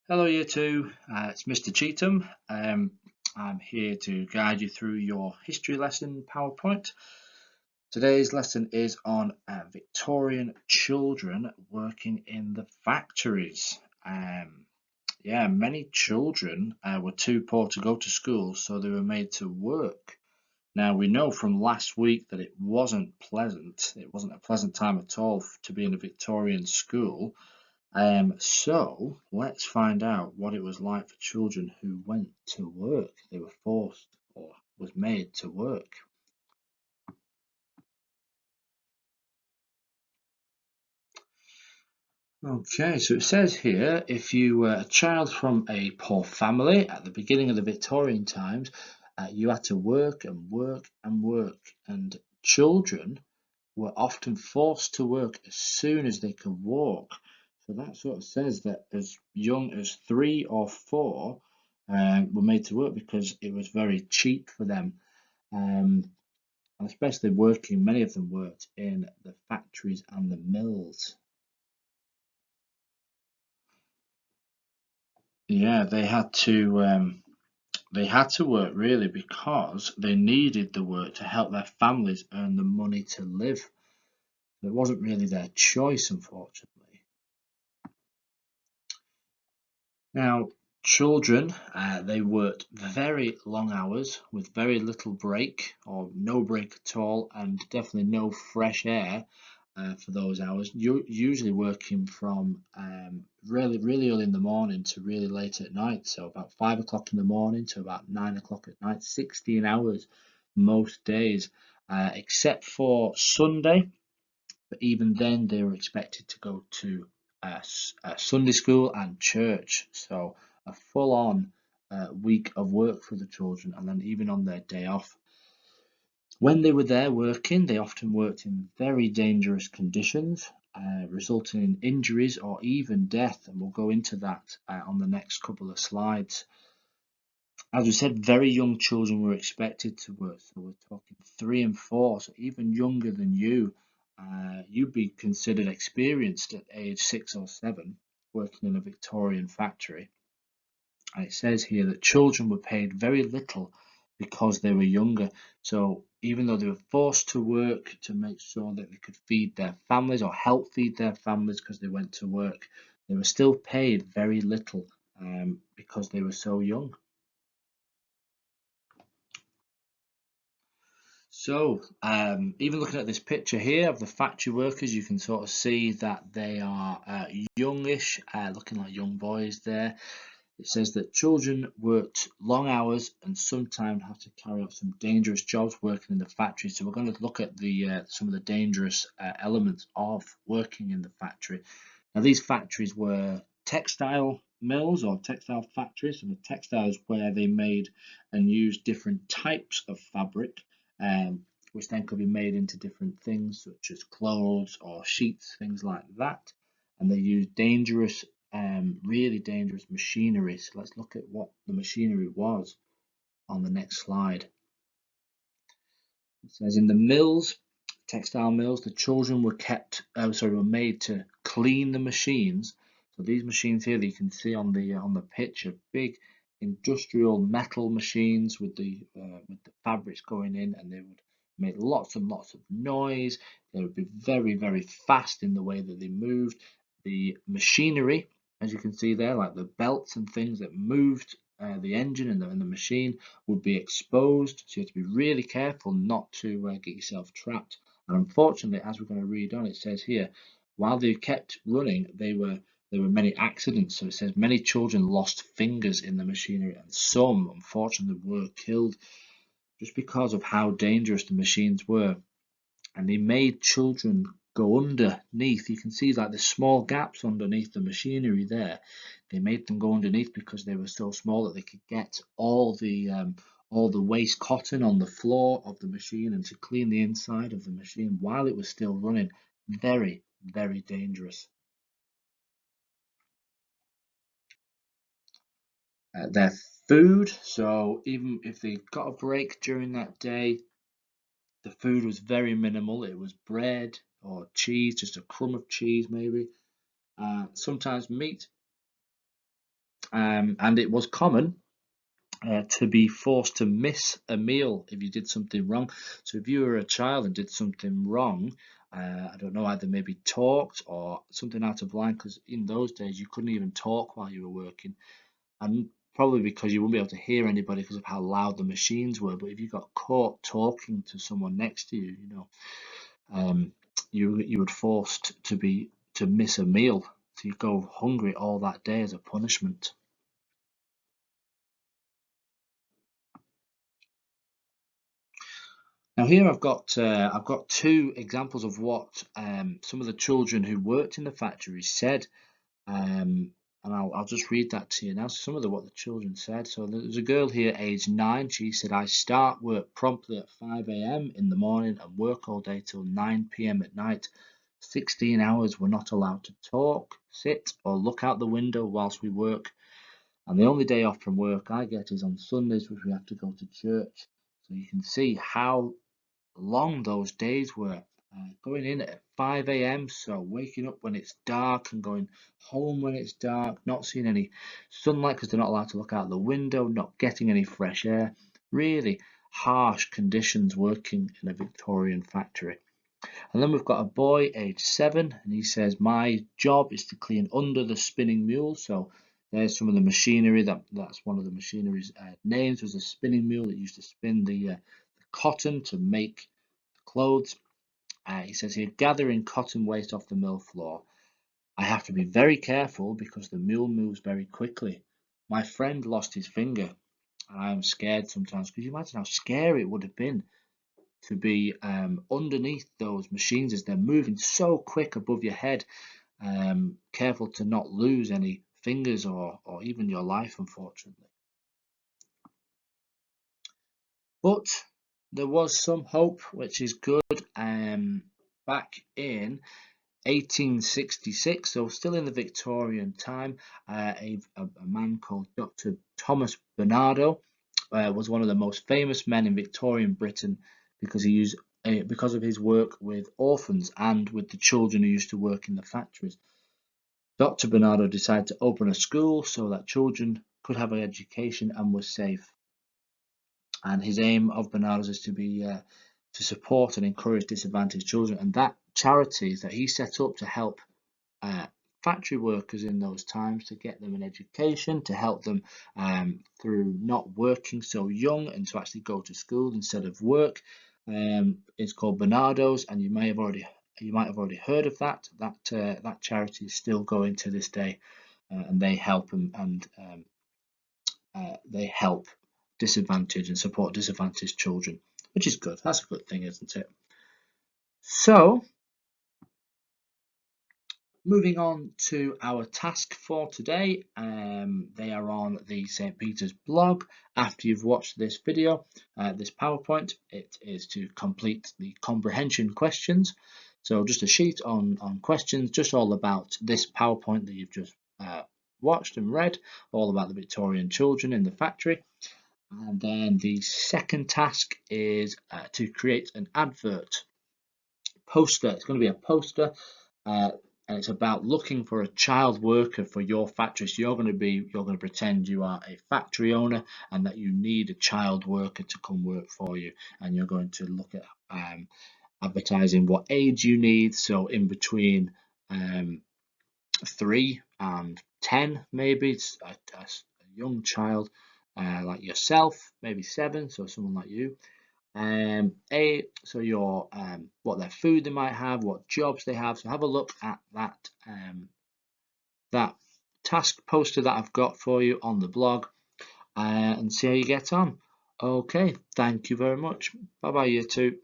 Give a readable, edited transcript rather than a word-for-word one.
Hello, year two. It's Mr. Cheetham. I'm here to guide you through your history lesson PowerPoint. Today's lesson is on Victorian children working in the factories. Many children were too poor to go to school, so they were made to work. Now, we know from last week that it wasn't pleasant. It wasn't a pleasant time at all to be in a Victorian school. So let's find out what it was like for children who went to work. They were forced or was made to work. Okay, so it says here, if you were a child from a poor family at the beginning of the Victorian times, you had to work and work and work, and children were often forced to work as soon as they could walk. So that sort of says that as young as 3 or 4 were made to work because it was very cheap for them. And especially working, many of them worked in the factories and the mills. Yeah, they had to work really because they needed the work to help their families earn the money to live. It wasn't really their choice, unfortunately. Now, children, they worked very long hours with very little break or no break at all, and definitely no fresh air for those hours. Usually working from really, really early in the morning to really late at night. So about 5 o'clock in the morning to about 9 o'clock at night, 16 hours most days, except for Sunday. But even then, they were expected to go to Sunday school and church. So a full-on week of work for the children, and then even on their day off. When they were there working, they often worked in very dangerous conditions, resulting in injuries or even death. And we'll go into that on the next couple of slides. As we said, very young children were expected to work, so we're talking 3 and 4, so even younger than you. You'd be considered experienced at age 6 or 7 working in a Victorian factory. And it says here that children were paid very little because they were younger. So even though they were forced to work to make sure that they could feed their families or help feed their families because they went to work, they were still paid very little because they were so young. So, even looking at this picture here of the factory workers, you can sort of see that they are youngish, looking like young boys there. It says that children worked long hours and sometimes have to carry out some dangerous jobs working in the factory. So we're going to look at the some of the dangerous elements of working in the factory. Now, these factories were textile mills or textile factories, and the textiles where they made and used different types of fabric, which then could be made into different things such as clothes or sheets, things like that. And they used dangerous, really dangerous machinery. So let's look at what the machinery was on the next slide. It says in the mills, textile mills, the children were made to clean the machines. So these machines here that you can see on the picture, big industrial metal machines with the fabrics going in, and they would make lots and lots of noise. They would be very, very fast in the way that they moved. The machinery, as you can see there, like the belts and things that moved the engine and the machine would be exposed, so you have to be really careful not to get yourself trapped. And unfortunately, as we're going to read on, it says here, while they kept running, there were many accidents. So it says many children lost fingers in the machinery, and some, unfortunately, were killed just because of how dangerous the machines were. And they made children go underneath. You can see like the small gaps underneath the machinery there. They made them go underneath because they were so small that they could get all the waste cotton on the floor of the machine and to clean the inside of the machine while it was still running. Very, very dangerous. Their food, so even if they got a break during that day, the food was very minimal. It was bread or cheese, just a crumb of cheese maybe. Sometimes meat, and it was common to be forced to miss a meal if you did something wrong. So if you were a child and did something wrong, I don't know, either maybe talked or something out of line, because in those days you couldn't even talk while you were working, and probably because you wouldn't be able to hear anybody because of how loud the machines were. But if you got caught talking to someone next to you, you were forced to miss a meal, so you go hungry all that day as a punishment. Now here I've got two examples of what some of the children who worked in the factory said, and I'll just read that to you now. Some of what the children said. So there's a girl here, aged 9. She said, "I start work promptly at 5 a.m. in the morning and work all day till 9 p.m. at night. 16 hours. We're not allowed to talk, sit, or look out the window whilst we work. And the only day off from work I get is on Sundays, which we have to go to church." So you can see how long those days were. Going in at 5 a.m., so waking up when it's dark and going home when it's dark, not seeing any sunlight because they're not allowed to look out the window, not getting any fresh air. Really harsh conditions working in a Victorian factory. And then we've got a boy aged 7, and he says, "My job is to clean under the spinning mule." So there's some of the machinery. That's one of the machinery's names, was a spinning mule that used to spin the cotton to make clothes. He says here, "Gathering cotton waste off the mill floor. I have to be very careful because the mule moves very quickly. My friend lost his finger, and I am scared sometimes." Could you imagine how scary it would have been to be underneath those machines as they're moving so quick above your head? Careful to not lose any fingers or even your life, unfortunately. But there was some hope, which is good. Back in 1866, so still in the Victorian time, a man called Dr. Thomas Bernardo was one of the most famous men in Victorian Britain because of his work with orphans and with the children who used to work in the factories. Dr. Bernardo decided to open a school so that children could have an education and were safe. And his aim of Bernardos is to support and encourage disadvantaged children. And that charities that he set up to help factory workers in those times, to get them an education, to help them through not working so young and to actually go to school instead of work. It's called Bernardos, and you might have already heard of that. That charity is still going to this day, and they help they help disadvantaged and support disadvantaged children, which is good. That's a good thing, isn't it? So, moving on to our task for today. They are on the St. Peter's blog. After you've watched this video, this PowerPoint, it is to complete the comprehension questions. So just a sheet on questions, just all about this PowerPoint that you've just watched and read, all about the Victorian children in the factory. And then the second task is to create an advert poster. It's going to be a poster, and it's about looking for a child worker for your factory. So you're going to pretend you are a factory owner and that you need a child worker to come work for you, and you're going to look at advertising what age you need. So in between 3 and 10, maybe it's a young child like yourself, maybe 7, so someone like you. So your what their food they might have, what jobs they have. So have a look at that task poster that I've got for you on the blog, and see how you get on. Okay, thank you very much. Bye bye, you two.